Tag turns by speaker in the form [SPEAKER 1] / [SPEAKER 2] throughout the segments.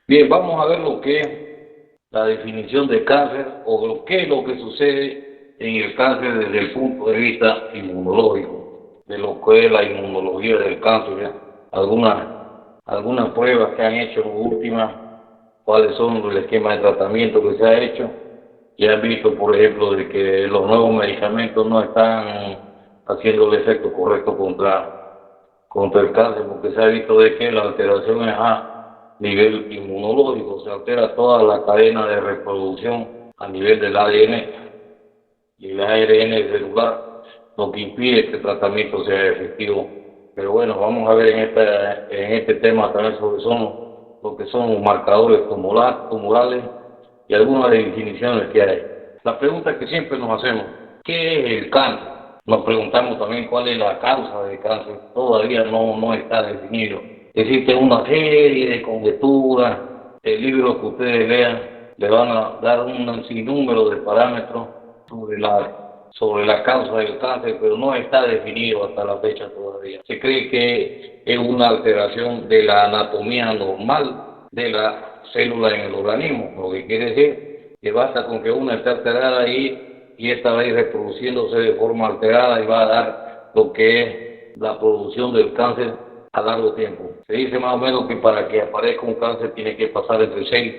[SPEAKER 1] Bien, vamos a ver lo que es la definición de cáncer o lo que es lo que sucede en el cáncer desde el punto de vista inmunológico, de lo que es la inmunología del cáncer, ¿ya? Algunas pruebas que han hecho últimas, cuáles son el esquema de tratamiento que se ha hecho, y han visto, por ejemplo, de que los nuevos medicamentos no están haciendo el efecto correcto contra el cáncer, porque se ha visto de que la alteración es a nivel inmunológico, se altera toda la cadena de reproducción a nivel del ADN y el ARN celular, lo que impide que el tratamiento sea efectivo. Pero bueno, vamos a ver en este tema también sobre lo que son los marcadores tumorales y algunas definiciones que hay. La pregunta que siempre nos hacemos, ¿qué es el cáncer? Nos preguntamos también cuál es la causa del cáncer. Todavía no está definido. Existe una serie de conjeturas, el libro que ustedes lean le van a dar un sinnúmero de parámetros sobre la causa del cáncer, pero no está definido hasta la fecha todavía. Se cree que es una alteración de la anatomía normal de la célula en el organismo, lo que quiere decir que basta con que una esté alterada ahí y esta va a ir reproduciéndose de forma alterada y va a dar lo que es la producción del cáncer a largo tiempo. Se dice más o menos que para que aparezca un cáncer tiene que pasar entre 6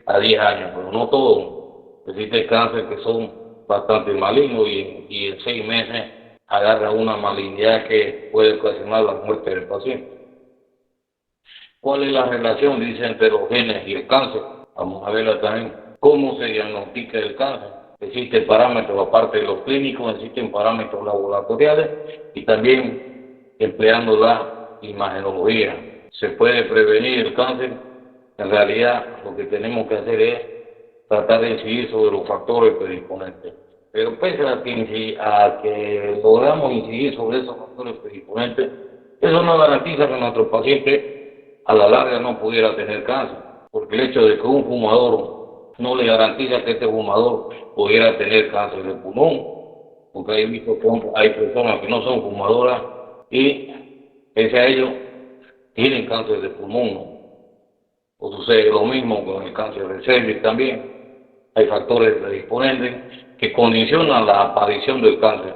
[SPEAKER 1] a 10 años, pero no todo. Existe cáncer que son bastante malignos y en 6 meses agarra una malignidad que puede ocasionar la muerte del paciente. ¿Cuál es la relación, dice, entre los genes y el cáncer? Vamos a verla también. ¿Cómo se diagnostica el cáncer? Existen parámetros, aparte de los clínicos, existen parámetros laboratoriales y también empleando la imagenología. ¿Se puede prevenir el cáncer? En realidad, lo que tenemos que hacer es tratar de incidir sobre los factores predisponentes. Pero pese a que logramos incidir sobre esos factores predisponentes, eso no garantiza que nuestro paciente a la larga no pudiera tener cáncer, porque el hecho de que un fumador no le garantiza que este fumador pudiera tener cáncer de pulmón, porque he visto que hay personas que no son fumadoras y pese a ello tienen cáncer de pulmón, ¿no? O sucede lo mismo con el cáncer de cervix también. Hay factores predisponentes que condicionan la aparición del cáncer,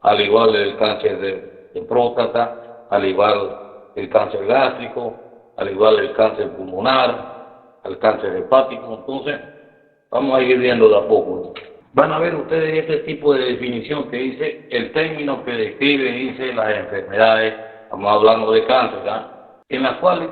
[SPEAKER 1] al igual del cáncer de próstata, al igual el cáncer gástrico, al igual el cáncer pulmonar, el cáncer hepático. Entonces, vamos a ir viendo de a poco, ¿no? Van a ver ustedes este tipo de definición que dice el término que describe, dice, las enfermedades, estamos hablando de cáncer, ¿verdad? En las cuales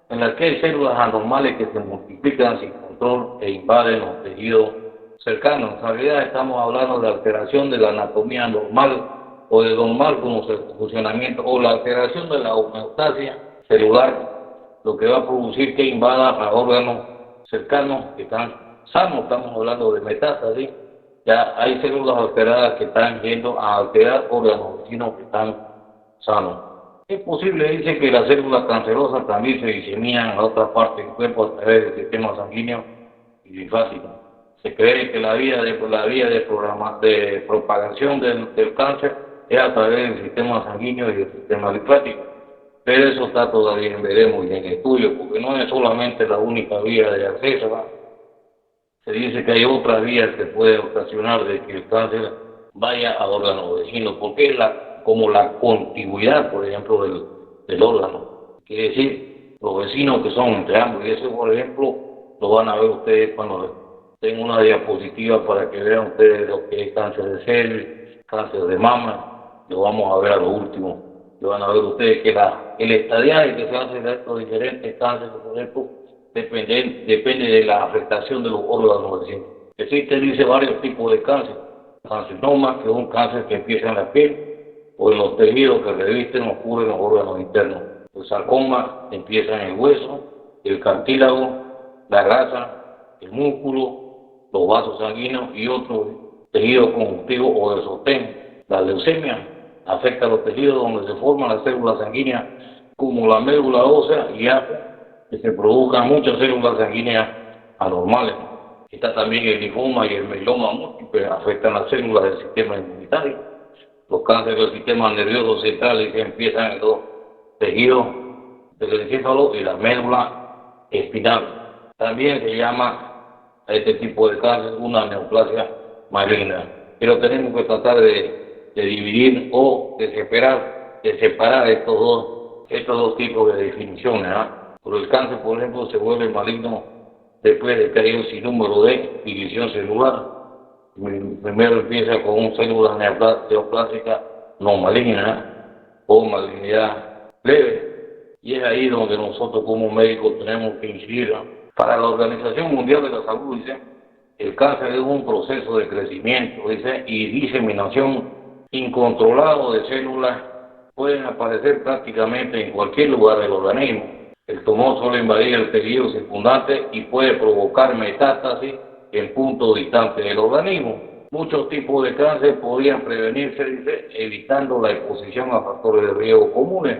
[SPEAKER 1] en las que hay células anormales que se multiplican sin control e invaden los tejidos cercanos. En realidad estamos hablando de alteración de la anatomía normal o de normal como funcionamiento o la alteración de la homeostasia celular, lo que va a producir que invada a órganos cercanos que están sanos. Estamos hablando de metástasis. Ya hay células alteradas que están yendo a alterar órganos vecinos que están sanos. Es posible, dice, que las células cancerosas también se diseminan a otra parte del cuerpo a través del sistema sanguíneo y linfático. Se cree que la vía de propagación del cáncer es a través del sistema sanguíneo y del sistema linfático. Pero eso está todavía en veremos y en estudio, porque no es solamente la única vía de acceso, ¿no? Se dice que hay otras vías que pueden ocasionar de que el cáncer vaya a órganos vecinos, porque es como la contigüidad, por ejemplo, del órgano. Quiere decir, los vecinos que son entre ambos, y eso, por ejemplo, lo van a ver ustedes cuando tengo una diapositiva para que vean ustedes lo que es cáncer de cervix, cáncer de mama, lo vamos a ver a lo último. Lo van a ver ustedes que el estadiaje que se hace de estos diferentes cánceres, por ejemplo, depende de la afectación de los órganos vecinos. Existen, dice, varios tipos de cáncer. Carcinoma, que es un cáncer que empieza en la piel o en los tejidos que revisten o cubren los órganos internos. El sarcoma empieza en el hueso, el cartílago, la grasa, el músculo, los vasos sanguíneos y otros tejidos conjuntivos o de sostén. La leucemia afecta a los tejidos donde se forman las células sanguíneas, como la médula ósea, y hace que se produzcan muchas células sanguíneas anormales. Está también el linfoma y el mieloma múltiple, afectan las células del sistema inmunitario. Los cánceres del sistema nervioso central que empiezan en los tejidos del encéfalo y la médula espinal. También se llama a este tipo de cáncer una neoplasia maligna. Pero tenemos que tratar de dividir o de separar estos dos tipos de definiciones. Por el cáncer, por ejemplo, se vuelve maligno después de que hay un sinnúmero de división celular. Primero empieza con una célula neoplástica no maligna o malignidad leve. Y es ahí donde nosotros como médicos tenemos que incidir. Para la Organización Mundial de la Salud, dice, el cáncer es un proceso de crecimiento, dice, y diseminación incontrolado de células. Pueden aparecer prácticamente en cualquier lugar del organismo. El tumor suele invadir el tejido circundante y puede provocar metástasis en puntos distantes del organismo. Muchos tipos de cáncer podrían prevenirse, dice, evitando la exposición a factores de riesgo comunes,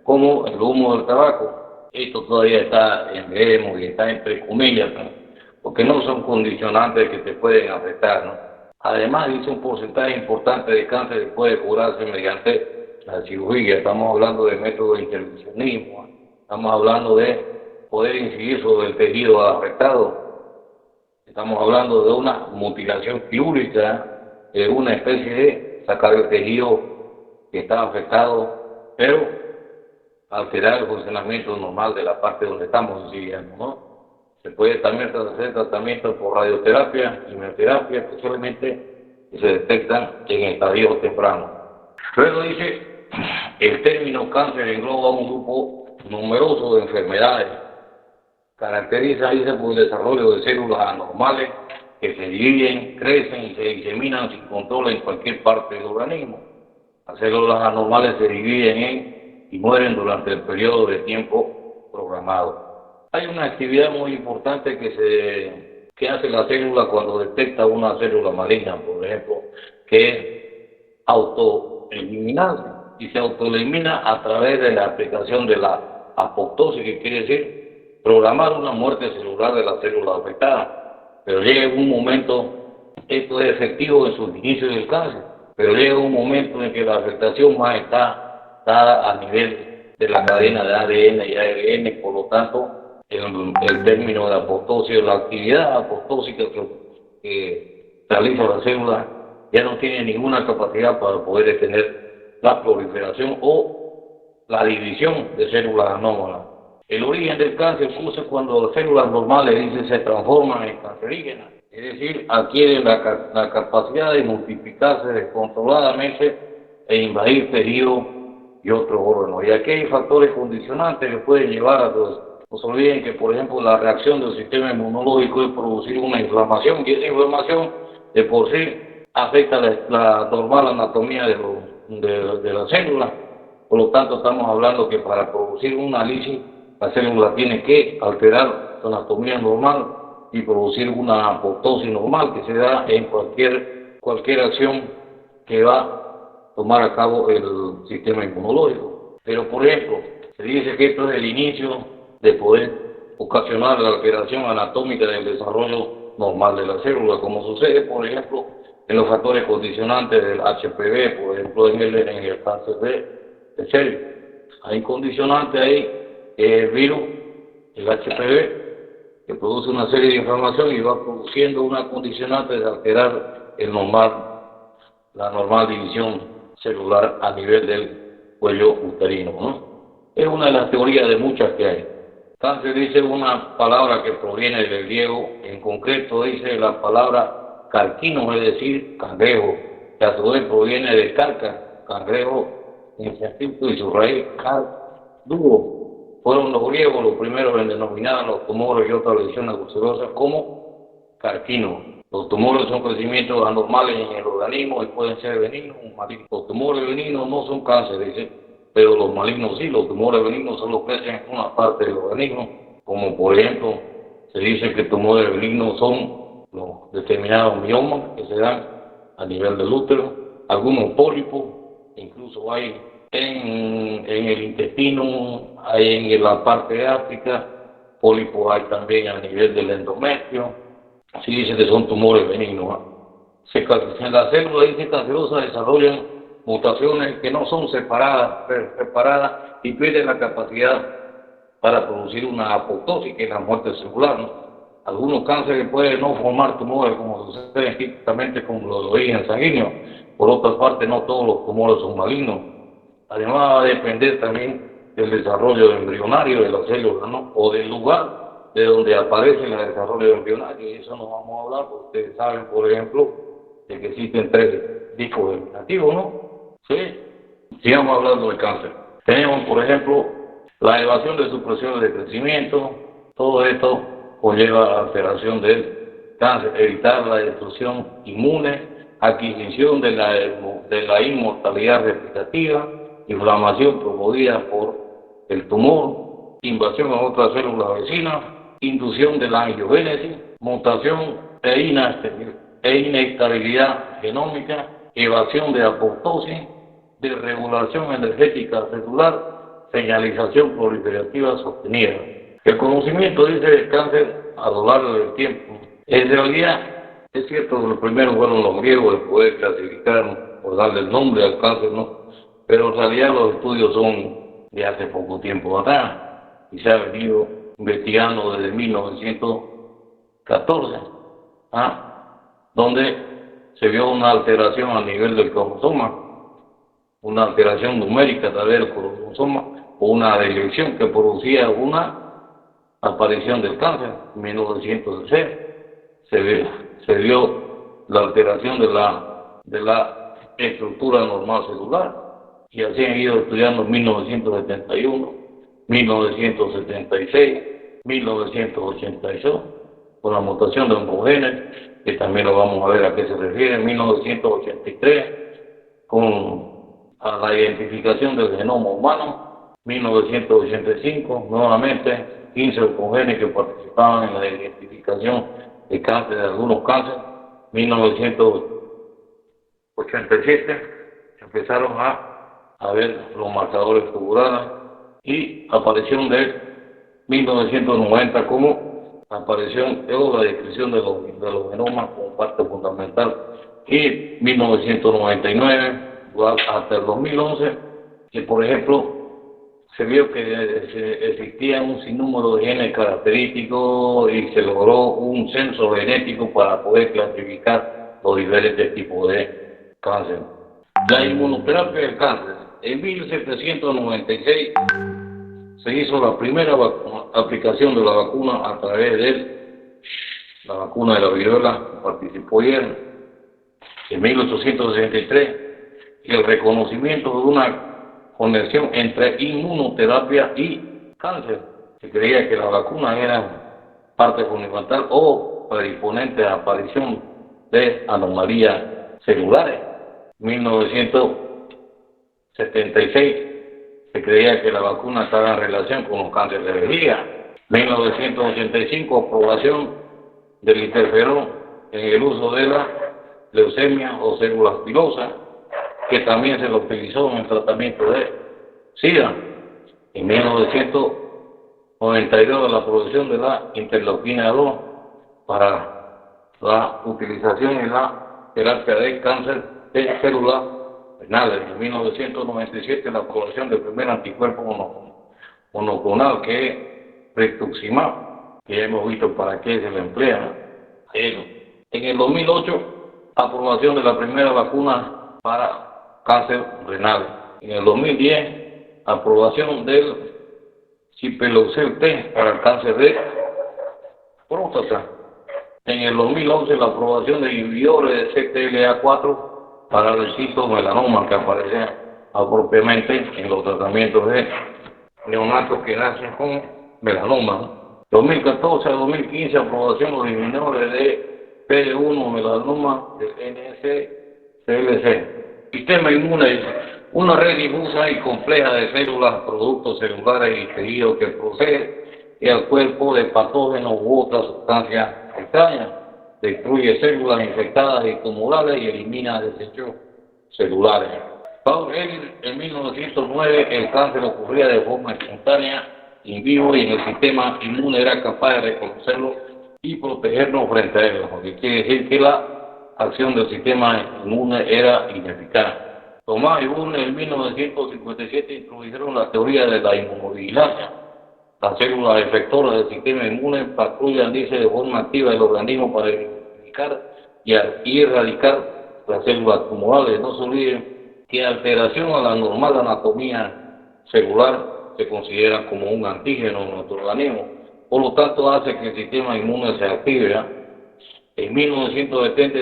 [SPEAKER 1] como el humo del tabaco. Esto todavía está en veremos y está entre comillas, ¿no? Porque no son condicionantes que te pueden afectar, ¿no? Además, dice, un porcentaje importante de cáncer puede curarse mediante la cirugía. Estamos hablando de método de intervencionismo, ¿no? Estamos hablando de poder incidir sobre el tejido afectado. Estamos hablando de una mutilación quirúrgica, de una especie de sacar el tejido que está afectado, pero alterar el funcionamiento normal de la parte donde estamos incidiendo, ¿no? Se puede también hacer tratamiento por radioterapia, quimioterapia, que solamente se detectan en estadios tempranos. Luego dice, el término cáncer engloba un grupo numeroso de enfermedades. Caracteriza, dice, por el desarrollo de células anormales que se dividen, crecen y se diseminan sin control en cualquier parte del organismo. Las células anormales se dividen y mueren durante el periodo de tiempo programado. Hay una actividad muy importante que hace la célula cuando detecta una célula maligna, por ejemplo, que es autoeliminarse, y se autoelimina a través de la aplicación de la apoptosis, que quiere decir programar una muerte celular de la célula afectada. Pero llega un momento, esto es efectivo en sus inicios del cáncer, pero llega un momento en que la afectación más está dada a nivel de la cadena de ADN y ARN, por lo tanto, el término de apoptosis, la actividad apostósica que realiza la célula ya no tiene ninguna capacidad para poder detener la proliferación o la división de células anómalas. El origen del cáncer surge cuando las células normales, dice, se transforman en cancerígenas, es decir, adquieren la capacidad de multiplicarse descontroladamente e invadir tejidos y otros órganos. Y aquí hay factores condicionantes que pueden llevar a los. No se olviden que, por ejemplo, la reacción del sistema inmunológico es producir una inflamación, y esa inflamación de por sí afecta la normal anatomía de la célula. Por lo tanto, estamos hablando que para producir una lisis, la célula tiene que alterar su anatomía normal y producir una apoptosis normal que se da en cualquier acción que va a tomar a cabo el sistema inmunológico. Pero, por ejemplo, se dice que esto es el inicio de poder ocasionar la alteración anatómica del desarrollo normal de la célula, como sucede, por ejemplo, en los factores condicionantes del HPV, por ejemplo, en el cáncer de cervix. Hay condicionantes ahí, el virus, el HPV, que produce una serie de inflamación y va produciendo una condicionante de alterar la normal división celular a nivel del cuello uterino, ¿no? Es una de las teorías de muchas que hay. Cáncer dice una palabra que proviene del griego, en concreto dice la palabra carquino, es decir, cangrejo, que a su vez proviene de carca, cangrejo en científico, y su raíz duro. Fueron los griegos los primeros en denominar los tumores y otras lesiones ulcerosas como carquino. Los tumores son crecimientos anormales en el organismo y pueden ser benignos o malignos. Los tumores benignos no son cáncer, dice, pero los malignos sí. Los tumores benignos solo crecen en una parte del organismo, como por ejemplo se dice que tumores benignos son los determinados miomas que se dan a nivel del útero, algunos pólipos, incluso hay en el intestino, hay en la parte gástrica, pólipos hay también a nivel del endometrio. Así dice que son tumores benignos. En las células cancerosas desarrollan mutaciones que no son separadas y pierden la capacidad para producir una apoptosis, que es la muerte celular, ¿no? Algunos cánceres pueden no formar tumores, como sucede típicamente con los de origen sanguíneo. Por otra parte, no todos los tumores son malignos. Además, va a depender también del desarrollo embrionario de la célula, ¿no? O del lugar de donde aparece el desarrollo embrionario. Y eso no vamos a hablar, porque ustedes saben, por ejemplo, de que existen 3 discos germinativos, ¿no? Sí. Sigamos hablando de cáncer. Tenemos, por ejemplo, la elevación de sus presiones de crecimiento. Todo esto conlleva alteración del cáncer, evitar la destrucción inmune, adquisición de la inmortalidad respirativa, inflamación promovida por el tumor, invasión a otras células vecinas, inducción de la angiogénesis, mutación e inestabilidad genómica, evasión de apoptosis, desregulación energética celular, señalización proliferativa sostenida. El conocimiento, dice, del cáncer a lo largo del tiempo. En realidad, es cierto que los primeros fueron los griegos de poder clasificar o darle el nombre al cáncer, ¿no? Pero en realidad los estudios son de hace poco tiempo atrás y se ha venido investigando desde 1914, donde se vio una alteración a nivel del cromosoma, una alteración numérica a través del cromosoma o una deleción que producía una aparición del cáncer. En 1906 se vio la alteración de la estructura normal celular, y así han ido estudiando en 1971, 1976, 1982, con la mutación de oncogenes, que también lo vamos a ver a qué se refiere, en 1983, con la identificación del genoma humano, 1985, nuevamente 15 oncogenes que participaban en la identificación de cáncer, de algunos cánceres. 1987 empezaron a ver los marcadores tubulares, y aparición de 1990 como aparición o la descripción de los genomas como parte fundamental, y 1999 hasta el 2011, que por ejemplo se vio que existía un sinnúmero de genes característicos y se logró un censo genético para poder clasificar los diferentes tipos de cáncer. La inmunoterapia del cáncer. En 1796 se hizo la primera aplicación de la vacuna a través de la vacuna de la viruela, que participó Jenner. En 1863, el reconocimiento de una conexión entre inmunoterapia y cáncer. Se creía que las vacunas eran parte fundamental o predisponente a la aparición de anomalías celulares. En 1976 se creía que la vacuna estaba en relación con los cánceres de vejiga. 1985, aprobación del interferón en el uso de la leucemia o células pilosas, que también se lo utilizó en el tratamiento de SIDA. En 1992, la producción de la interleuquina 2 para la utilización en la terapia de cáncer de células renales. En 1997, la aprobación del primer anticuerpo monoclonal, que es rituximab, que ya hemos visto para qué se le emplea. En el 2008, aprobación de la primera vacuna para cáncer renal. En el 2010, aprobación del Chipeloxel T para el cáncer de próstata. En el 2011, la aprobación de inhibidores de CTLA4 para el citomelanoma, que aparece apropiadamente en los tratamientos de neonatos que nacen con melanoma. 2014 a 2015, aprobación de los inhibidores de PD1 melanoma del NSCLC. Sistema inmune, una red difusa y compleja de células, productos celulares y tejidos que protege al cuerpo de patógenos u otras sustancias extrañas, destruye células infectadas y tumorales y elimina desechos celulares. Paul Ehrlich, en 1909, el cáncer ocurría de forma espontánea, in vivo, y en el sistema inmune era capaz de reconocerlo y protegernos frente a él, lo que quiere decir que la acción del sistema inmune era ineficaz. Tomás y Burne en 1957 introdujeron la teoría de la inmunovigilancia, Las células efectoras del sistema inmune patrullan, dice, de forma activa el organismo para identificar y erradicar las células tumorales. No se olviden que alteración a la normal anatomía celular se considera como un antígeno en nuestro organismo. Por lo tanto, hace que el sistema inmune se active. En 1970,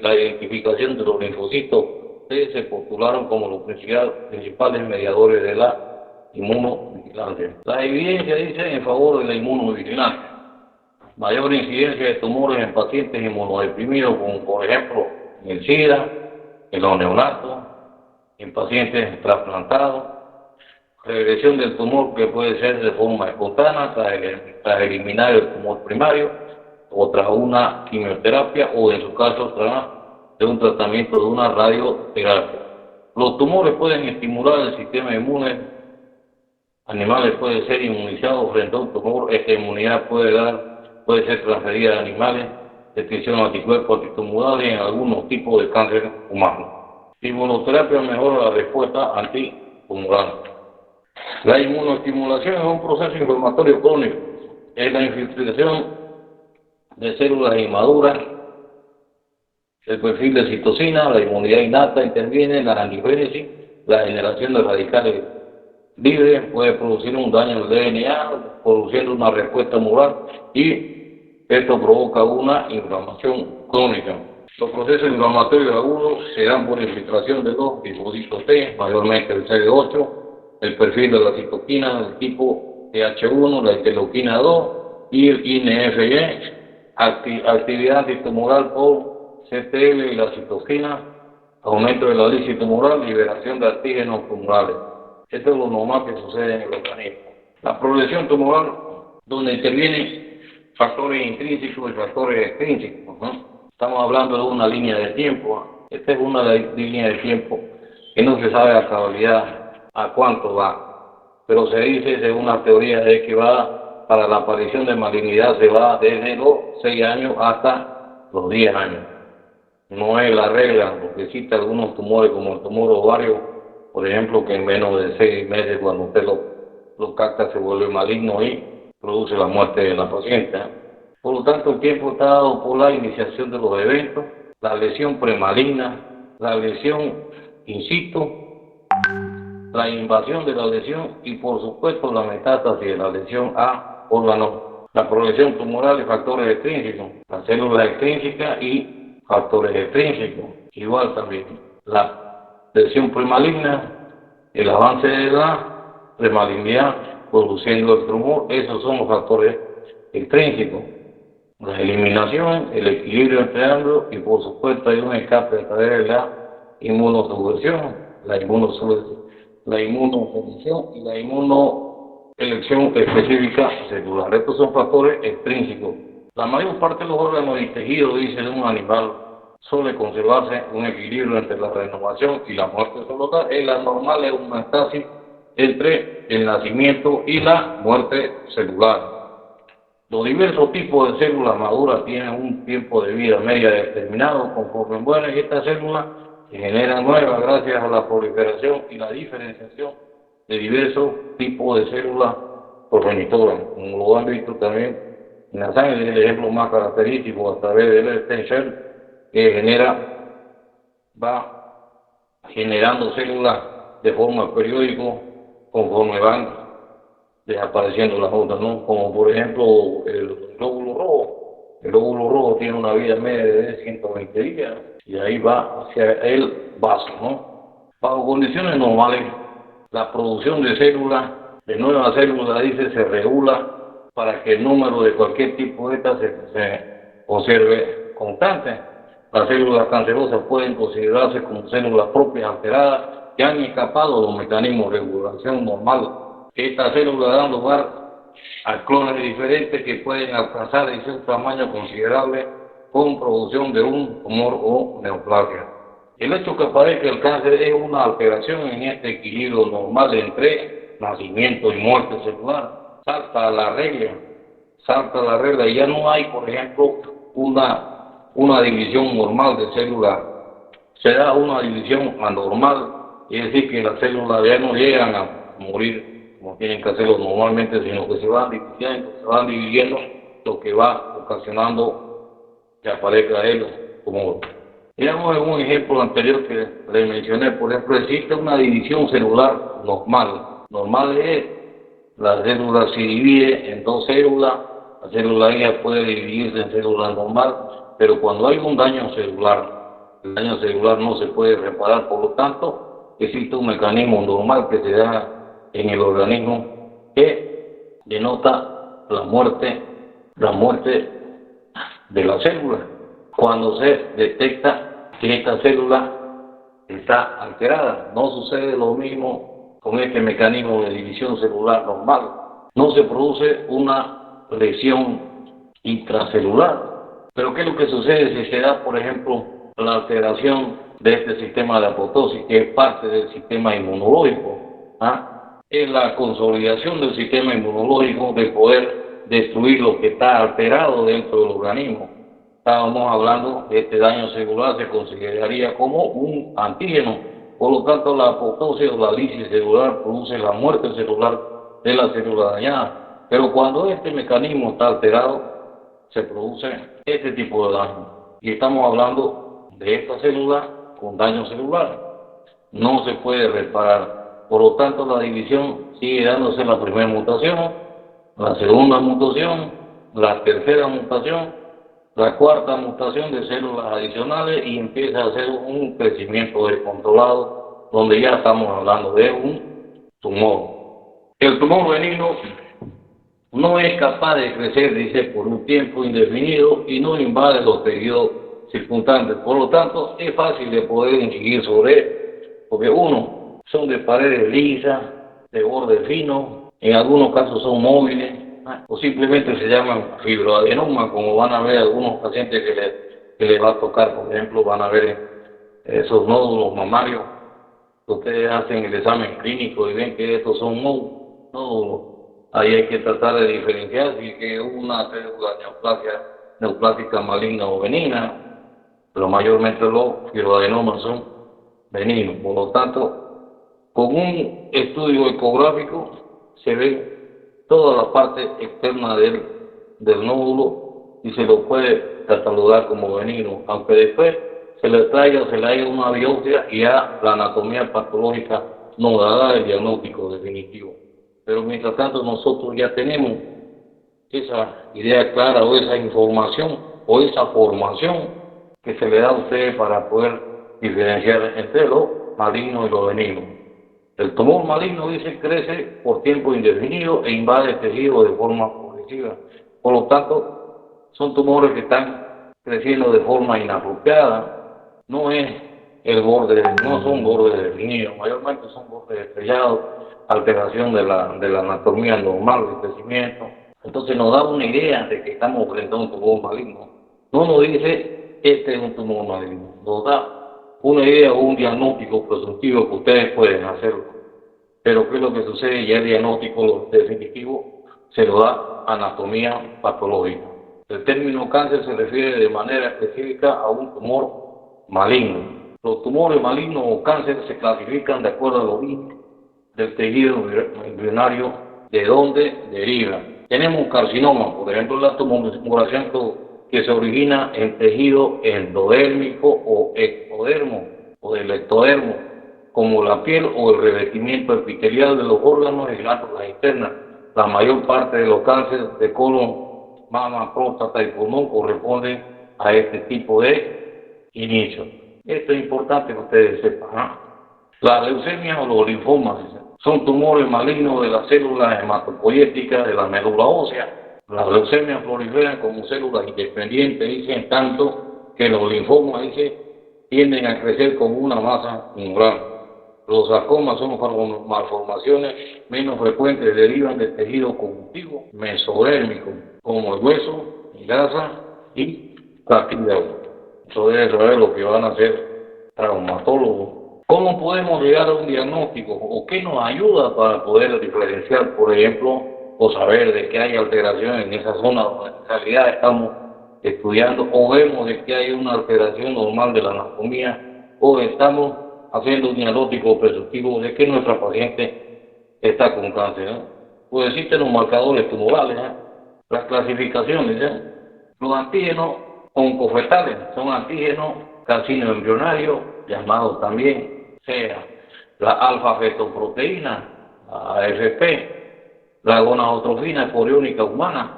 [SPEAKER 1] la identificación de los linfocitos T se postularon como los principales mediadores de la inmunovigilancia. La evidencia dice en favor de la inmunovigilancia. Mayor incidencia de tumores en pacientes inmunodeprimidos, como por ejemplo en el SIDA, en los neonatos, en pacientes trasplantados. Regresión del tumor que puede ser de forma espontánea tras eliminar el tumor primario o tras una quimioterapia o en su caso tras de un tratamiento de una radioterapia. Los tumores pueden estimular el sistema inmune. Animales pueden ser inmunizados frente a un tumor. Esta inmunidad puede ser transferida a animales, detección de anticuerpos antitumorales en algunos tipos de cáncer humano. La inmunoterapia mejora la respuesta antitumoral. La inmunoestimulación es un proceso inflamatorio crónico. Es la infiltración de células inmaduras. El perfil de citocina, la inmunidad innata interviene en la antigénesis, la generación de radicales libres puede producir un daño al DNA, produciendo una respuesta humoral y esto provoca una inflamación crónica. Los procesos inflamatorios agudos se dan por infiltración de los linfocitos T, mayormente el CD8, el perfil de la citoquina del tipo TH1, la interleuquina 2 y el INFY, actividad antitumoral por CTL y la citokina, aumento de la lisis tumoral, liberación de antígenos tumorales. Esto es lo normal que sucede en el organismo. La progresión tumoral, donde intervienen factores intrínsecos y factores extrínsecos, ¿no? Estamos hablando de una línea de tiempo. Esta es una línea de tiempo que no se sabe a cabalidad a cuánto va, pero se dice, según la teoría, de que va, para la aparición de malignidad se va desde los 6 años hasta los 10 años. No es la regla, porque existe algunos tumores como el tumor ovario, por ejemplo, que en menos de 6 meses cuando usted lo capta se vuelve maligno y produce la muerte de la paciente. Por lo tanto, el tiempo está dado por la iniciación de los eventos, la lesión premaligna, la lesión in situ, la invasión de la lesión y por supuesto la metástasis de la lesión a órganos. La progresión tumoral y factores extrínsecos, las células extrínsecas y factores extrínsecos. Igual también la lesión premaligna, el avance de la premalignidad produciendo el tumor, esos son los factores extrínsecos. La eliminación, el equilibrio entre ambos y por supuesto hay un escape a través de la inmunosupresión, la inmunosupresión y la inmunoelección específica celular. Estos son factores extrínsecos. La mayor parte de los órganos y tejidos, dice, de un animal suele conservarse un equilibrio entre la renovación y la muerte celular. En la normal es una homeostasis entre el nacimiento y la muerte celular. Los diversos tipos de células maduras tienen un tiempo de vida media determinado. Conforme mueren estas células, se generan nuevas gracias a la proliferación y la diferenciación de diversos tipos de células progenitoras. Como lo han visto también en la sangre, es el ejemplo más característico a través del stem cell, que va generando células de forma periódica conforme van desapareciendo las otras, ¿no? Como por ejemplo el glóbulo rojo. El glóbulo rojo tiene una vida media de 120 días y ahí va hacia el vaso, ¿no? Bajo condiciones normales, la producción de células, de nuevas células, dice, se regula para que el número de cualquier tipo de estas se conserve constante. Las células cancerosas pueden considerarse como células propias alteradas que han escapado de los mecanismos de regulación normal. Estas células dan lugar a clones diferentes que pueden alcanzar un tamaño considerable con producción de un tumor o neoplasia. El hecho que aparezca el cáncer es una alteración en este equilibrio normal entre nacimiento y muerte celular. Salta la regla y ya no hay, por ejemplo, una división normal de células. Se da una división anormal, es decir, que las células ya no llegan a morir como tienen que hacerlo normalmente, sino que se van dividiendo, lo que va ocasionando que aparezca el tumor. Digamos en un ejemplo anterior que le mencioné, por ejemplo, existe una división celular normal. Normal es, la célula se divide en dos células, la célula hija puede dividirse en célula normal, pero cuando hay un daño celular, el daño celular no se puede reparar, por lo tanto, existe un mecanismo normal que se da en el organismo que denota la muerte de la célula. Cuando se detecta que esta célula está alterada, no sucede lo mismo con este mecanismo de división celular normal. No se produce una lesión intracelular. Pero ¿qué es lo que sucede si se da, por ejemplo, la alteración de este sistema de apoptosis, que es parte del sistema inmunológico? Es la consolidación del sistema inmunológico de poder destruir lo que está alterado dentro del organismo. Estábamos hablando de este daño celular, se consideraría como un antígeno. Por lo tanto, la apoptosis o la lisis celular produce la muerte celular de la célula dañada. Pero cuando este mecanismo está alterado, se produce este tipo de daño. Y estamos hablando de esta célula con daño celular. No se puede reparar. Por lo tanto, la división sigue dándose la primera mutación, la segunda mutación, la tercera mutación, la cuarta mutación de células adicionales y empieza a hacer un crecimiento descontrolado, donde ya estamos hablando de un tumor. El tumor benigno no es capaz de crecer, dice, por un tiempo indefinido y no invade los tejidos circundantes. Por lo tanto, es fácil de poder incidir sobre él, porque uno, son de paredes lisas, de borde fino, en algunos casos son móviles, o simplemente se llaman fibroadenoma, como van a ver algunos pacientes que les va a tocar. Por ejemplo, van a ver esos nódulos mamarios, que ustedes hacen el examen clínico y ven que estos son nódulos. Ahí hay que tratar de diferenciar si es una célula neoplásica maligna o benigna, pero mayormente los fibroadenomas son benignos. Por lo tanto, con un estudio ecográfico se ve toda la parte externa del nódulo y se lo puede catalogar como benigno, aunque después se le haga una biopsia y ya la anatomía patológica nos dará el diagnóstico definitivo. Pero mientras tanto nosotros ya tenemos esa idea clara o esa información o esa formación que se le da a ustedes para poder diferenciar entre lo maligno y lo benigno. El tumor maligno, dice, crece por tiempo indefinido e invade el tejido de forma progresiva. Por lo tanto, son tumores que están creciendo de forma inapropiada. No son bordes definidos, mayormente son bordes estrellados, alteración de la anatomía normal del crecimiento. Entonces nos da una idea de que estamos frente a un tumor maligno. No nos dice, este es un tumor maligno. Nos da una idea o un diagnóstico presuntivo que ustedes pueden hacerlo. Pero ¿qué es lo que sucede? Ya el diagnóstico definitivo se lo da anatomía patológica. El término cáncer se refiere de manera específica a un tumor maligno. Los tumores malignos o cáncer se clasifican de acuerdo al origen del tejido embrionario de donde deriva. Tenemos carcinoma, por ejemplo, la tumoración que se origina en tejido endodérmico o ectodermo o del ectodermo, como la piel o el revestimiento epitelial de los órganos y glándulas internas. La mayor parte de los cánceres de colon, mama, próstata y pulmón corresponden a este tipo de inicio. Esto es importante que ustedes sepan. Las leucemias o los linfomas son tumores malignos de las células hematopoyéticas de la médula ósea. Las leucemias proliferan como células independientes, dicen, tanto que los linfomas, tienden a crecer como una masa tumoral. Los sarcomas son malformaciones menos frecuentes, derivan del tejido conjuntivo mesodérmico, como el hueso, grasa y cartílago. Eso debe saber lo que van a hacer traumatólogos. ¿Cómo podemos llegar a un diagnóstico o qué nos ayuda para poder diferenciar, por ejemplo, o saber de que hay alteración en esa zona donde en realidad estamos estudiando, o vemos de que hay una alteración normal de la anatomía, o estamos haciendo un diagnóstico presuntivo de que nuestra paciente está con cáncer, ¿no? Pues existen los marcadores tumorales, ¿no? Las clasificaciones, ¿no? Los antígenos oncofetales son antígenos carcinoembrionarios, llamados también sea la alfa-fetoproteína, la AFP, la gonadotrofina coriónica humana,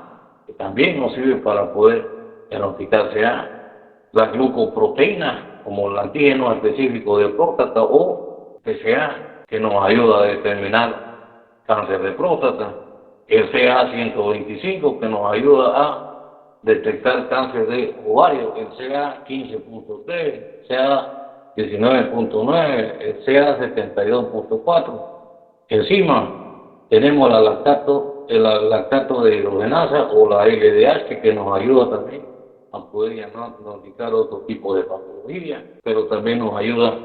[SPEAKER 1] que también nos sirve para poder diagnosticar CA, la glucoproteína, como el antígeno específico de próstata, o PSA, que nos ayuda a determinar cáncer de próstata, el CA125, que nos ayuda a detectar cáncer de ovario, el CA15.3, CA19.9, el CA72.4. Encima tenemos el lactato de hidrogenasa o la LDH, que nos ayuda también a poder diagnosticar otro tipo de patología, pero también nos ayuda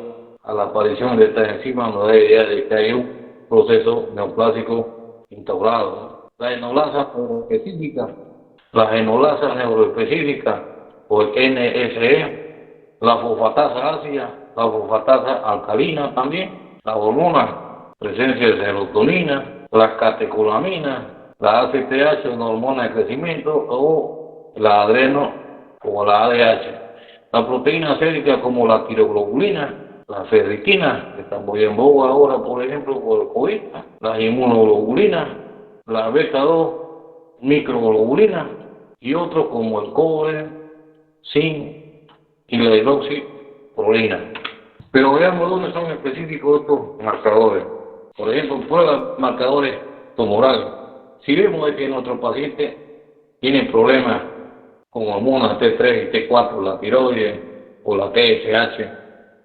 [SPEAKER 1] a la aparición de estas enzimas, nos da idea de que hay un proceso neoplásico instaurado, ¿no? La enolasa neuroespecífica, la enolasa neuroespecífica o el NSE, la fosfatasa ácida, la fosfatasa alcalina también, la hormona, presencia de serotonina, la catecolamina, la ACTH, una hormona de crecimiento, o la adreno o la ADH. La proteína sérica como la tiroglobulina, la ferritina, que está muy en boga ahora, por ejemplo, por el COVID, las inmunoglobulinas, la beta-2, microglobulinas, y otros como el cobre, zinc y la hidroxiprolina. Pero veamos dónde son específicos estos marcadores. Por ejemplo, pruebas marcadores tumorales. Si vemos que nuestro paciente tiene problemas con hormonas T3 y T4, la tiroides o la TSH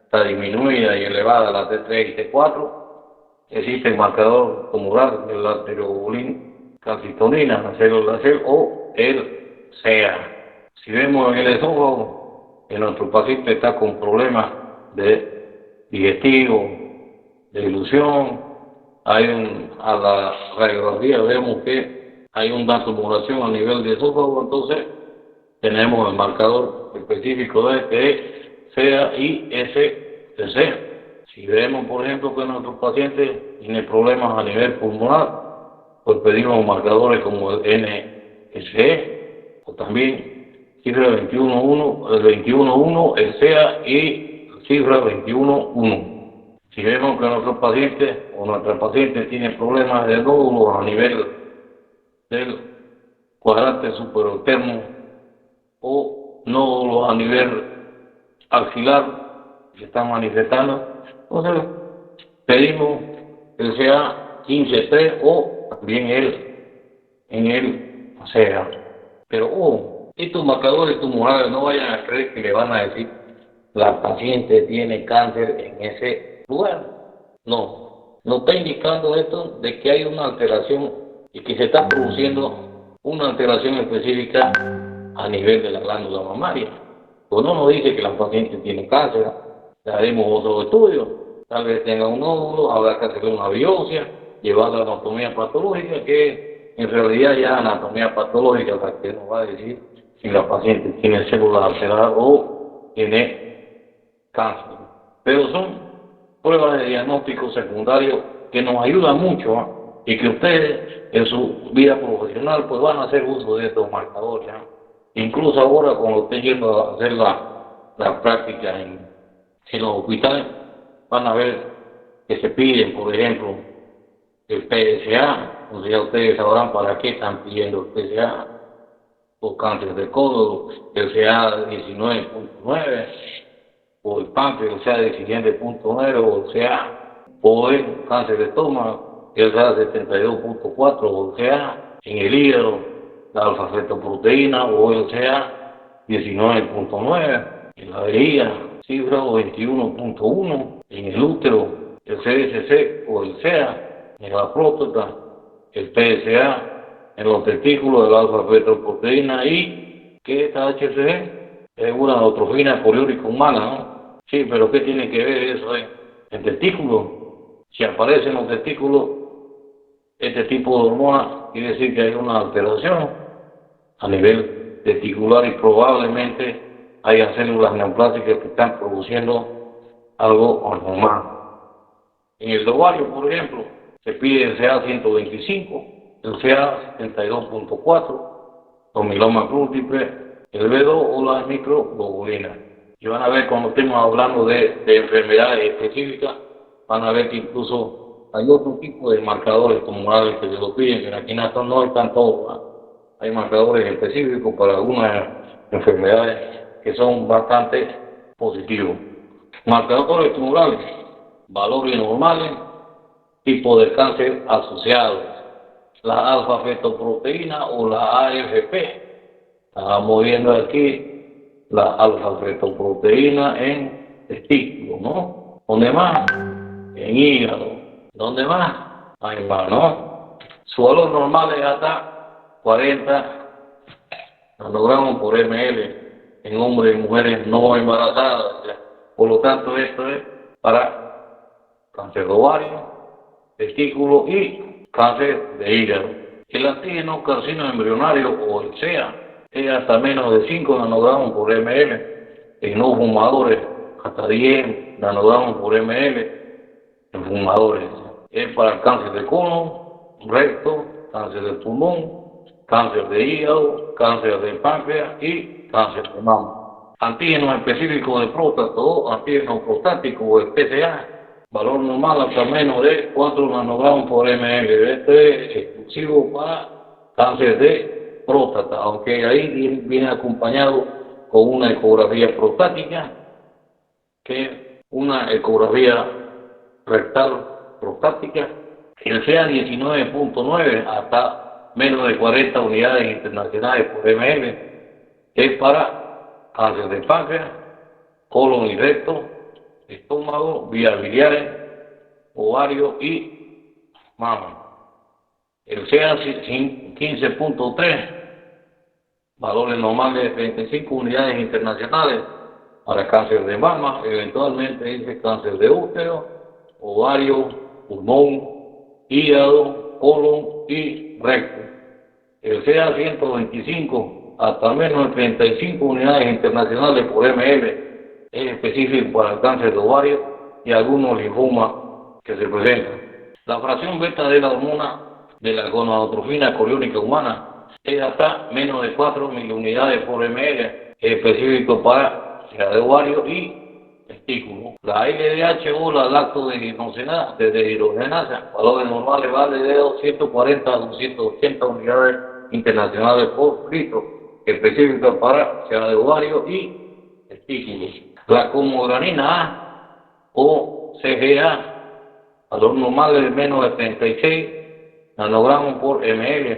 [SPEAKER 1] está disminuida y elevada la T3 y T4, existe el marcador tumoral de la tiroglobulina calcitonina, la célula C o el CEA. Si vemos en el esófago que nuestro paciente está con problemas de digestivo, de ilusión, a la radiografía vemos que hay una tumoración a nivel de esófago, entonces tenemos el marcador específico de que es CA-ISTC. Si vemos, por ejemplo, que nuestro paciente tiene problemas a nivel pulmonar, pues pedimos marcadores como el NSE, o también cifra 21.1, el 21.1, el CA y cifra 21.1. Si vemos que nuestro paciente o nuestra paciente tiene problemas de nódulos a nivel del cuadrante superotermo o nódulos a nivel axilar que están manifestando, entonces pedimos el CA15-3 o también en el CA. Pero estos marcadores tumorales no vayan a creer que le van a decir la paciente tiene cáncer en ese lugar. No está indicando esto de que hay una alteración y que se está produciendo una alteración específica a nivel de la glándula mamaria. Pues no nos dice que la paciente tiene cáncer, le haremos otro estudio, tal vez tenga un nódulo, habrá que hacerle una biopsia, llevar la anatomía patológica, que en realidad ya anatomía patológica la que nos va a decir si la paciente tiene células alteradas o tiene cáncer. Pero son pruebas de diagnóstico secundario que nos ayudan mucho, ¿eh? Y que ustedes en su vida profesional pues van a hacer uso de estos marcadores, ¿eh? Incluso ahora cuando estén yendo a hacer la práctica en los hospitales, van a ver que se piden, por ejemplo, el PSA, o sea, ustedes sabrán para qué están pidiendo el PSA, por cáncer de colon, el CA19.9, o el páncreas, o sea, de 17.9, o sea, o el cáncer de estómago, el CA72.4, o sea, en el hígado, la alfa-fetoproteína, o el CA19.9, en la vejiga, cifra 21.1, en el útero, el CSC o el CEA, en la próstata, el PSA, en los testículos, el alfa-fetoproteína y, ¿qué es esta HCG? Es una anatrofina coriónica humana, ¿no? Sí, pero ¿qué tiene que ver eso en testículos? Si aparece en los testículos este tipo de hormona, quiere decir que hay una alteración a nivel testicular y probablemente haya células neoplásicas que están produciendo algo anormal. En el ovario, por ejemplo, Se pide el CA125, el CA72.4, los mielomas múltiples, el B2 o las microglobulinas. Y van a ver cuando estemos hablando de enfermedades específicas, van a ver que incluso hay otro tipo de marcadores tumorales que se lo piden, que aquí no están todos, ¿no? Hay marcadores específicos para algunas enfermedades que son bastante positivos. Marcadores tumorales, valores normales, tipo de cáncer asociados, la alfa-fetoproteína o la AFP. Estamos viendo aquí la alfa-fetoproteína en testículos, ¿no? ¿Dónde más? En hígado. ¿Dónde más? Ahí va, ¿no? Su valor normal es hasta 40 nanogramos por ml en hombres y mujeres no embarazadas. Por lo tanto, esto es para cáncer de ovario, testículo y cáncer de hígado. El antígeno carcino embrionario o el CEA es hasta menos de 5 nanogramos por ml. En no fumadores, hasta 10 nanogramos por ml en fumadores. Es para cáncer de colon, recto, cáncer de pulmón, cáncer de hígado, cáncer de páncreas y cáncer de mama. Antígeno específico de próstata o antígeno prostático o el PSA, valor normal hasta menos de 4 nanogramos por ml. Este es exclusivo para cáncer de próstata, aunque ahí viene acompañado con una ecografía prostática, que es una ecografía rectal prostática. El CA 19.9 hasta menos de 40 unidades internacionales por ml es para cáncer de páncreas, colon y recto, estómago, vías biliares, ovario y mama. El CA 15.3, valores normales de 35 unidades internacionales para cáncer de mama, eventualmente dice cáncer de útero, ovario, pulmón, hígado, colon y recto. El CA 125 hasta menos de 35 unidades internacionales por ml es específico para el cáncer de ovario y algunos linfomas que se presentan. La fracción beta de la hormona de la gonadotrofina coriónica humana es hasta menos de 4 miliunidades por ml, específico para el de ovario y testículo. La LDH o la lactodehidrogenasa, valores normales vale de 240 a 280 unidades internacionales por litro, específicas para el de ovario y testículo. La comogranina A o CGA, valor normal de menos de 36 nanogramos por ml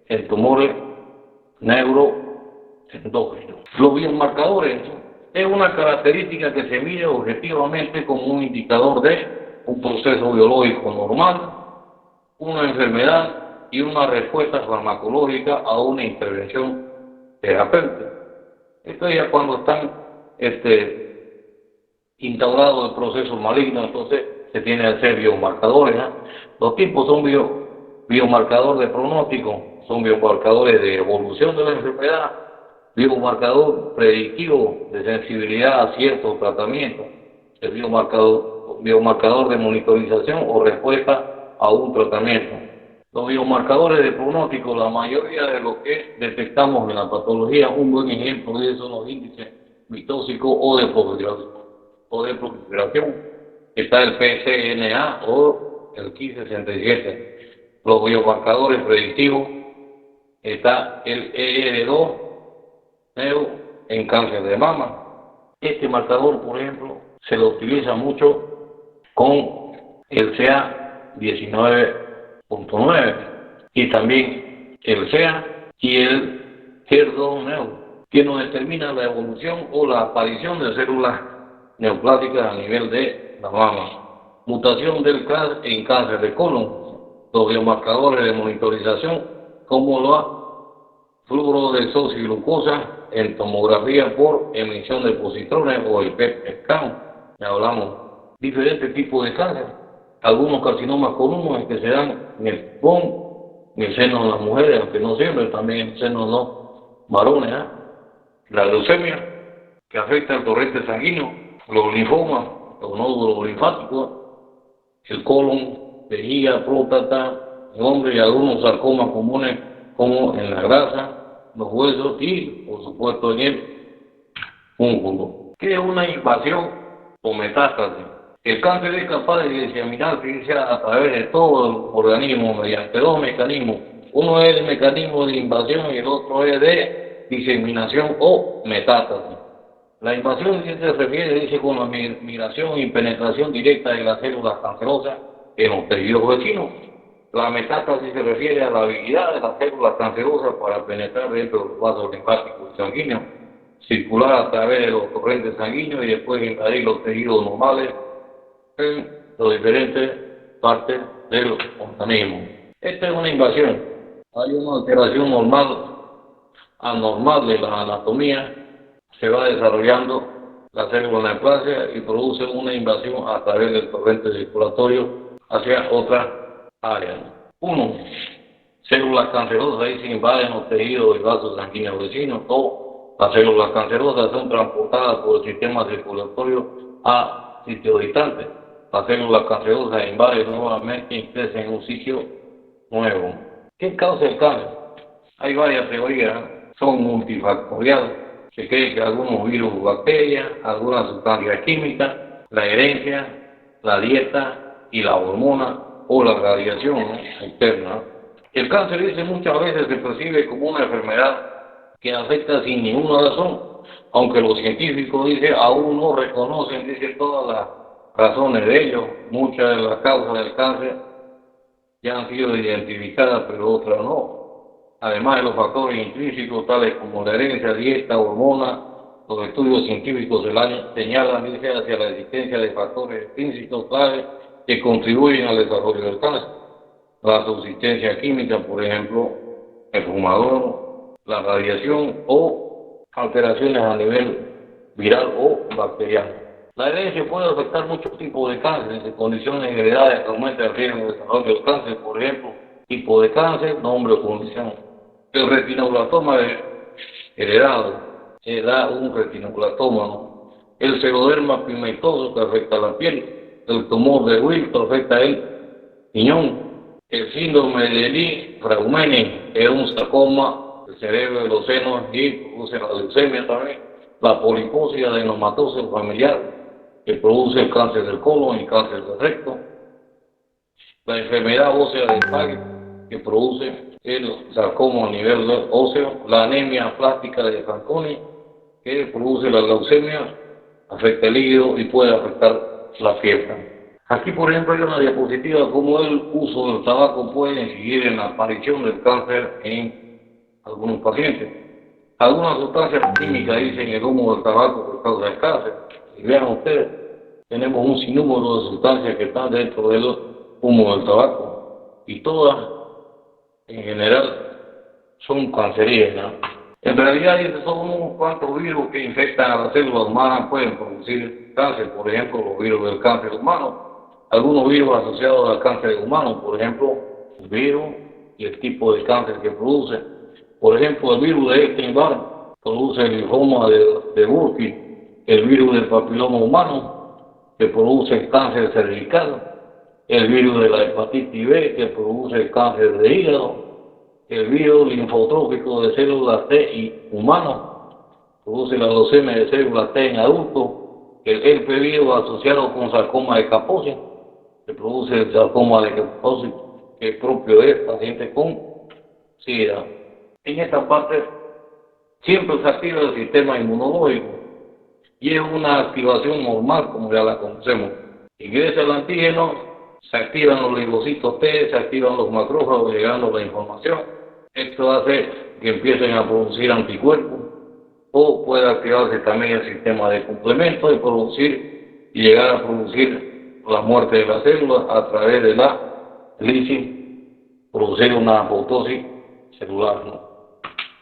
[SPEAKER 1] en tumores neuroendócrinos. Los biomarcadores es una característica que se mide objetivamente como un indicador de un proceso biológico normal, una enfermedad y una respuesta farmacológica a una intervención terapéutica. Esto ya cuando están instaurados el proceso maligno, entonces se tiene que hacer biomarcadores, ¿no? Los tipos son biomarcador de pronóstico, son biomarcadores de evolución de la enfermedad, biomarcador predictivo de sensibilidad a ciertos tratamientos, el biomarcador de monitorización o respuesta a un tratamiento. Los biomarcadores de pronóstico, la mayoría de lo que detectamos en la patología, un buen ejemplo de eso son los índices mitóxicos o de proliferación. Está el PCNA o el Ki-67. Los biomarcadores predictivos, está el ER2 en cáncer de mama. Este marcador, por ejemplo, se lo utiliza mucho con el CA 19.9 y también el CEA y el HER2 que nos determina la evolución o la aparición de células neoplásicas a nivel de la mama. Mutación del CAS en cáncer de colon. Los biomarcadores de monitorización como la fluorodesoxiglucosa en tomografía por emisión de positrones o el PET scan. Ya hablamos diferentes tipos de cáncer. Algunos carcinomas comunes que se dan en el pulmón, en el seno de las mujeres, aunque no siempre, también en el seno de los varones. La leucemia, que afecta al torrente sanguíneo, los linfomas, los nódulos linfáticos, el colon, vejiga, próstata, en hombre y algunos sarcomas comunes como en la grasa, los huesos y, por supuesto, en el músculo. ¿Qué es una invasión o metástasis? El cáncer es capaz de diseminarse a través de todo el organismo mediante dos mecanismos. Uno es el mecanismo de invasión y el otro es de diseminación o metástasis. La invasión se refiere, dice, con la migración y penetración directa de las células cancerosas en los tejidos vecinos. La metástasis se refiere a la habilidad de las células cancerosas para penetrar dentro de los vasos linfáticos y sanguíneos, circular a través de los torrentes sanguíneos y después invadir los tejidos normales en las diferentes partes del organismo. Esta es una invasión. Hay una alteración anormal de la anatomía. Se va desarrollando la célula neoplasia y produce una invasión a través del torrente circulatorio hacia otras áreas. 1. Células cancerosas ahí se invaden los tejidos y vasos sanguíneos vecinos. 2. Las células cancerosas son transportadas por el sistema circulatorio a sitios distantes. Las células cancerosas invaden nuevamente y crecen en un sitio nuevo. ¿Qué causa el cáncer? Hay varias teorías, son multifactoriales. Se cree que algunos virus o bacterias, algunas sustancias químicas, la herencia, la dieta y la hormona o la radiación externa. El cáncer, dice, muchas veces se percibe como una enfermedad que afecta sin ninguna razón, aunque los científicos, dice, aún no reconocen, dice, todas las razones de ello. Muchas de las causas del cáncer ya han sido identificadas, pero otras no. Además de los factores intrínsecos, tales como la herencia, dieta, hormona, los estudios científicos señalan, dice, hacia la existencia de factores extrínsecos claves que contribuyen al desarrollo del cáncer. La subsistencia química, por ejemplo, el fumador, la radiación o alteraciones a nivel viral o bacteriano. La herencia puede afectar muchos tipos de cáncer, de condiciones heredadas que aumentan el riesgo de desarrollo del cáncer, por ejemplo, tipo de cáncer, nombre o condición. El retinoblasoma heredado da un retinoblasoma, ¿no? El xeroderma pigmentoso que afecta a la piel, el tumor de Wilson afecta el riñón, el síndrome de Lee-Fraumeni es un sarcoma del cerebro de los senos y produce la leucemia también, la poliposis adenomatosa familiar que produce el cáncer del colon y cáncer del recto, la enfermedad ósea de Page que produce el sarcoma a nivel óseo, la anemia plástica de Fanconi que produce la leucemia, afecta el hígado y puede afectar la fiebre. Aquí, por ejemplo, hay una diapositiva como el uso del tabaco puede incidir en la aparición del cáncer en algunos pacientes. Algunas sustancias químicas dicen el humo del tabaco que causa el cáncer. Y vean ustedes, tenemos un sinnúmero de sustancias que están dentro del humo del tabaco y todas, en general, son cancerígenas. En realidad, son unos cuantos virus que infectan a las células humanas, pueden producir cáncer, por ejemplo, los virus del cáncer humano. Algunos virus asociados al cáncer humano, por ejemplo, el virus y el tipo de cáncer que produce. Por ejemplo, el virus de Epstein-Barr produce el linfoma de Burkitt, el virus del papiloma humano que produce el cáncer cervical, el virus de la hepatitis B que produce el cáncer de hígado, el virus linfotrópico de células T y humanos produce la leucemia de células T en adultos, el herpes virus asociado con sarcoma de Kaposi que produce el sarcoma de Kaposi que es propio de pacientes con SIDA. En esta parte siempre se activa el sistema inmunológico y es una activación normal como ya la conocemos. Ingresa el antígeno, se activan los linfocitos T, se activan los macrófagos llegando la información. Esto hace que empiecen a producir anticuerpos o puede activarse también el sistema de complemento y llegar a producir la muerte de las células a través de la lisis, producir una apoptosis celular, ¿no?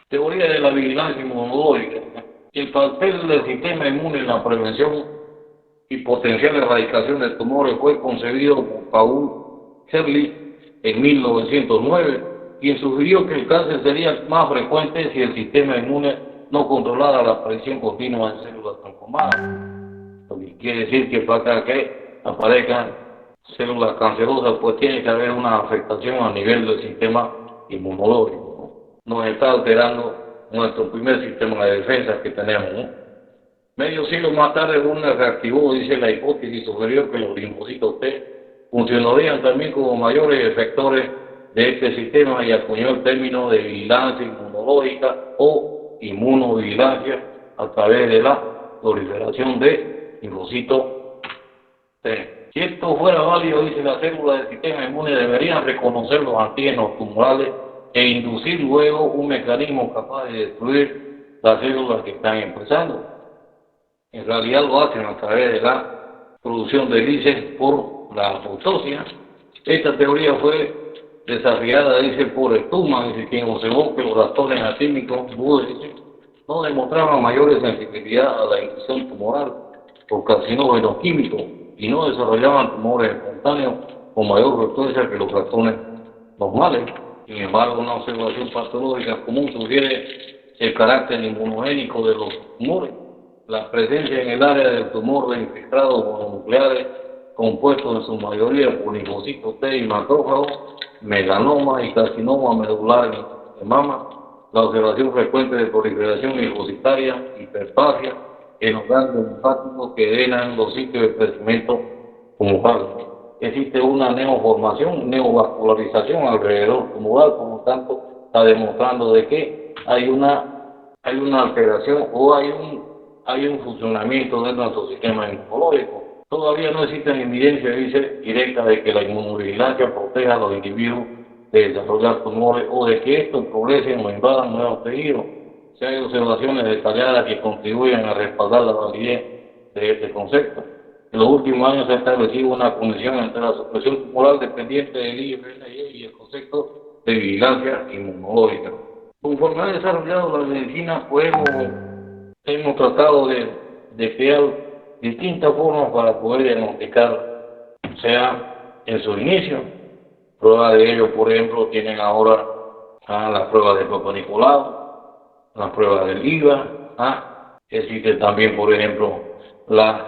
[SPEAKER 1] Teoría de la vigilancia inmunológica. El papel del sistema inmune en la prevención y potencial erradicación de tumores fue concebido por Paul Ehrlich en 1909, quien sugirió que el cáncer sería más frecuente si el sistema inmune no controlara la aparición continua de células transformadas. Lo que quiere decir que para que aparezcan células cancerosas, pues tiene que haber una afectación a nivel del sistema inmunológico, ¿no? Nos está alterando nuestro primer sistema de defensa que tenemos, ¿no? Medio siglo más tarde, Brunner reactivó, dice la hipótesis superior, que los linfocitos T funcionarían también como mayores efectores de este sistema y acuñó el término de vigilancia inmunológica o inmunovigilancia a través de la proliferación de linfocitos T. Si esto fuera válido, dice, las células del sistema inmune deberían reconocer los antígenos tumorales e inducir luego un mecanismo capaz de destruir las células que están empezando. En realidad lo hacen a través de la producción de lices por la apoptosis. Esta teoría fue desarrollada, dice, por Stuhlman, dice, quien observó que los ratones atímicos no demostraban mayor sensibilidad a la inducción tumoral por carcinógenos químicos y no desarrollaban tumores espontáneos con mayor frecuencia que los ratones normales. Sin embargo, una observación patológica común sugiere el carácter inmunogénico de los tumores. La presencia en el área del tumor de infiltrados mononucleares compuestos en su mayoría por linfocitos T y macrófagos, melanoma y carcinoma medular de mama, la observación frecuente de proliferación linfocitaria, hiperplasia en los ganglios linfáticos que drenan los sitios de crecimiento tumoral. Existe una neoformación, neovascularización alrededor tumoral, por lo tanto está demostrando de que hay una alteración o hay un funcionamiento de nuestro sistema inmunológico. Todavía no existe evidencia, dice, directa de que la inmunovigilancia proteja a los individuos de desarrollar tumores o de que estos progresen o invadan nuevos tejidos. Si hay observaciones detalladas que contribuyen a respaldar la validez de este concepto. En los últimos años se ha establecido una conexión entre la supresión tumoral dependiente del IFNY y el concepto de vigilancia inmunológica. Conforme ha desarrollado la medicina, pues hemos tratado de crear distintas formas para poder diagnosticar, o sea, en su inicio. Pruebas de ello, por ejemplo, tienen ahora las pruebas de Papa Nicolau, las pruebas del IVA, existe también, por ejemplo, las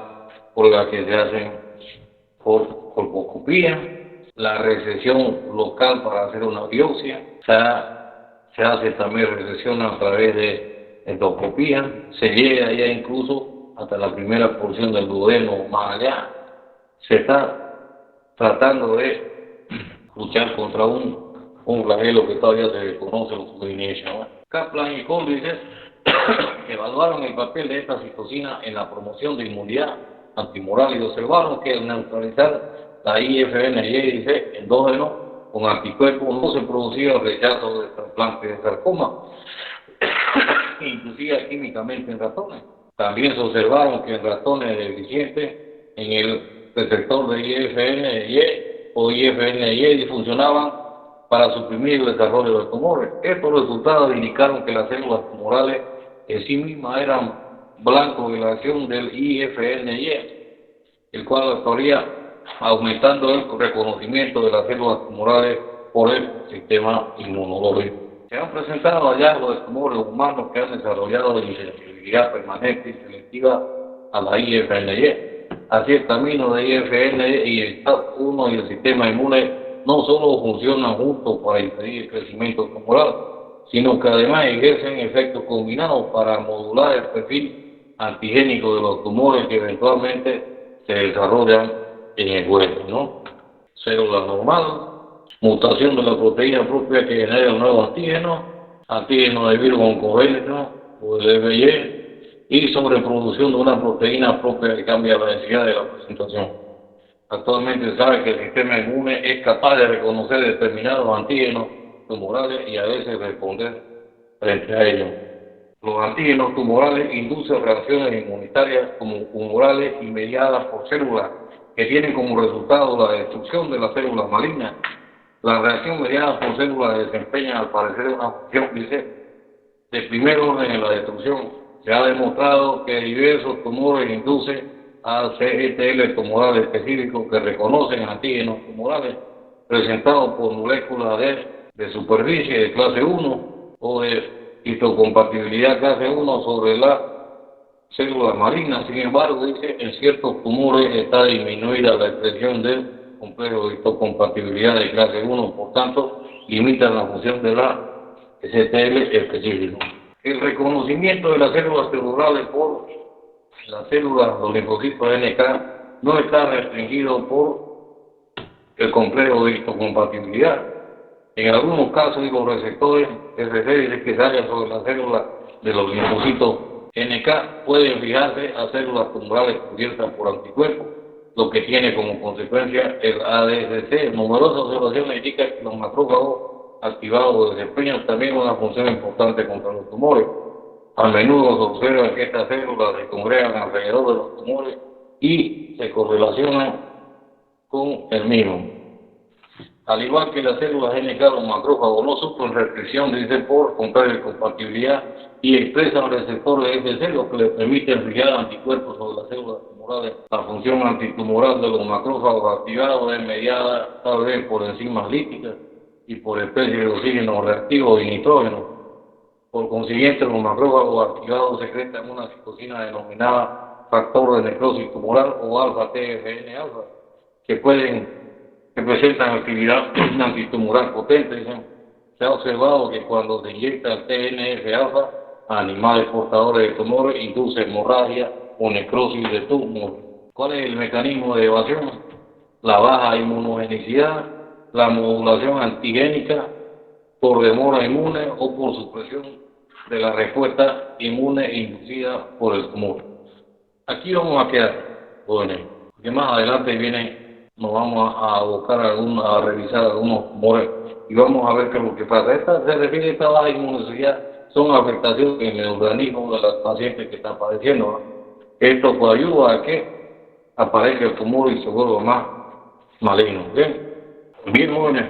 [SPEAKER 1] pruebas que se hacen por colposcopía, la recesión local para hacer una biopsia, se hace también recesión a través de endoscopía, se llega ya incluso hasta la primera porción del duodeno, más allá. Se está tratando de luchar contra un flagelo que todavía se desconoce su inicio, ¿no? Kaplan y Códices evaluaron el papel de esta citocina en la promoción de inmunidad antimoral y observaron que al neutralizar la IFNY endógeno con anticuerpos no se producía el rechazo de trasplante de sarcoma, inclusive químicamente en ratones. También se observaron que en ratones deficientes en el receptor de IFNY o IFNY disfuncionaban para suprimir el desarrollo de tumores. Estos resultados indicaron que las células tumorales en sí mismas eran blanco de la acción del IFNY, el cual estaría aumentando el reconocimiento de las células tumorales por el sistema inmunológico. Se han presentado hallazgos de tumores humanos que han desarrollado insensibilidad permanente y selectiva a la IFNY. Así, el camino de IFNY y el STAT1 y el sistema inmune no solo funcionan juntos para impedir el crecimiento tumoral, sino que además ejercen efectos combinados para modular el perfil antigénico de los tumores que eventualmente se desarrollan en el hueso, ¿no? Célula normal, mutación de la proteína propia que genera un nuevo antígeno de virus oncogénico o el EBY, y sobreproducción de una proteína propia que cambia la densidad de la presentación. Actualmente se sabe que el sistema inmune es capaz de reconocer determinados antígenos tumorales y a veces responder frente a ellos. Los antígenos tumorales inducen reacciones inmunitarias como humorales y mediadas por células que tienen como resultado la destrucción de las células malignas. La reacción mediada por células desempeña al parecer una función de primer orden en la destrucción. Se ha demostrado que diversos tumores inducen a CTL tumorales específicos que reconocen antígenos tumorales presentados por moléculas de superficie de clase 1 o de histocompatibilidad clase 1 sobre la célula maligna. Sin embargo, dice, en ciertos tumores está disminuida la expresión del complejo de histocompatibilidad de clase 1, por tanto, limitan la función de la STL específica. El reconocimiento de las células celulares por las células, los linfocitos NK, no está restringido por el complejo de histocompatibilidad. En algunos casos, los receptores RC que salen sobre las células de los linfocitos NK pueden fijarse a células tumorales cubiertas por anticuerpos, lo que tiene como consecuencia el ADCC. Numerosas observaciones indican que los macrófagos activados desempeñan también una función importante contra los tumores. A menudo se observa que estas células se congregan alrededor de los tumores y se correlacionan con el mismo. Al igual que las células NK, los macrófagos no sufren restricción, dice, por contrario de compatibilidad y expresan receptores FC, lo que les permite fijar anticuerpos sobre las células tumorales. La función antitumoral de los macrófagos activados es mediada tal vez por enzimas líticas y por especies de oxígeno reactivo y nitrógeno. Por consiguiente, los macrófagos activados secretan una citocina denominada factor de necrosis tumoral o alfa-TFN-alfa, que presentan actividad antitumoral potente. Dicen. Se ha observado que cuando se inyecta el TNF-alfa a animales portadores de tumores, induce hemorragia o necrosis de tumor. ¿Cuál es el mecanismo de evasión? La baja inmunogenicidad, la modulación antigénica por demora inmune o por supresión de la respuesta inmune inducida por el tumor. Aquí vamos a quedar, jóvenes, porque más adelante nos vamos a abocar a revisar algunos tumores y vamos a ver qué es lo que pasa. Esta se refiere a esta baja inmunogenicidad, son afectaciones en el organismo de los pacientes que están padeciendo, ¿no? Esto pues ayuda a que aparezca el tumor y se vuelva más maligno. Bien, jóvenes.